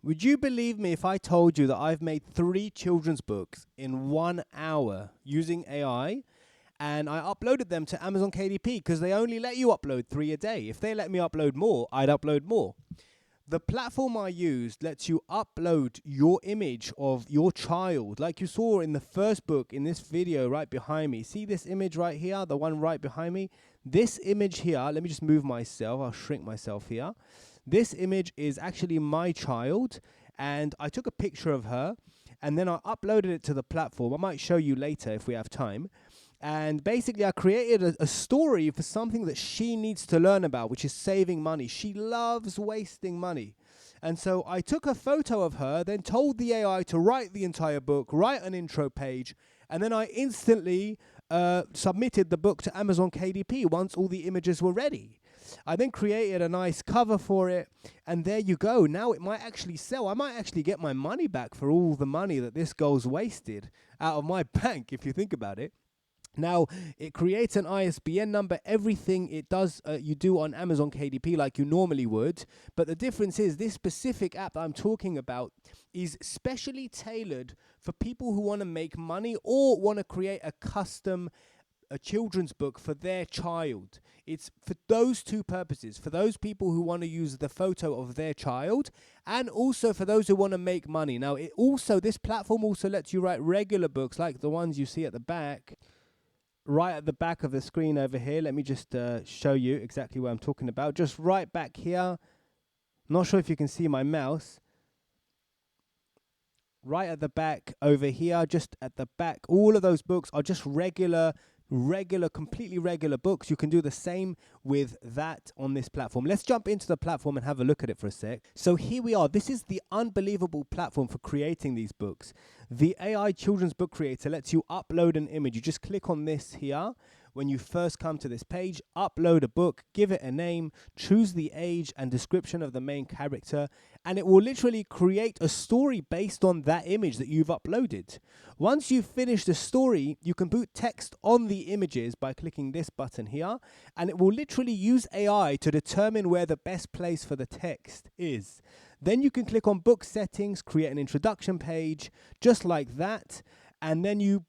Would you believe me if I told you that I've made 3 children's books in 1 hour using AI? And I uploaded them to Amazon KDP because they only let you upload 3 a day. If they let me upload more, I'd upload more. The platform I used lets you upload your image of your child, like you saw in the first book in this video right behind me. See this image right here, the one right behind me? This image here, let me just move myself, I'll shrink myself here. This image is actually my child, and I took a picture of her, and then I uploaded it to the platform. I might show you later if we have time. And basically, I created a story for something that she needs to learn about, which is saving money. She loves wasting money. And so I took a photo of her, then told the AI to write the entire book, write an intro page, and then I instantly submitted the book to Amazon KDP once all the images were ready. I then created a nice cover for it, and there you go. Now it might actually sell. I might actually get my money back for all the money that this girl's wasted out of my bank, if you think about it. Now, it creates an ISBN number, everything it does, you do on Amazon KDP like you normally would. But the difference is this specific app I'm talking about is specially tailored for people who want to make money or want to create a children's book for their child. It's for those two purposes, for those people who want to use the photo of their child, and also for those who want to make money. Now, this platform also lets you write regular books like the ones you see at the back. Right at the back of the screen over here, let me just show you exactly what I'm talking about. Just right back here, not sure if you can see my mouse. Right at the back over here, just at the back, all of those books are just completely regular books. You can do the same with that on this platform. Let's jump into the platform and have a look at it for a sec. So here we are. This is the unbelievable platform for creating these books. The AI Children's Book Creator lets you upload an image. You just click on this here when you first come to this page, upload a book, give it a name, choose the age and description of the main character, and it will literally create a story based on that image that you've uploaded. Once you've finished the story, you can put text on the images by clicking this button here, and it will literally use AI to determine where the best place for the text is. Then you can click on book settings, create an introduction page, just like that. And then you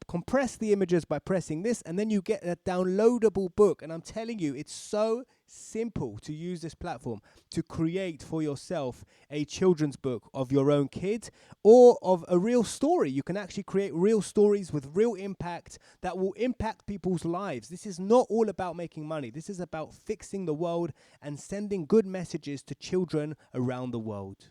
compress the images by pressing this, and then you get a downloadable book. And I'm telling you, it's so simple to use this platform to create for yourself a children's book of your own kid or of a real story. You can actually create real stories with real impact that will impact people's lives. This is not all about making money. This is about fixing the world and sending good messages to children around the world.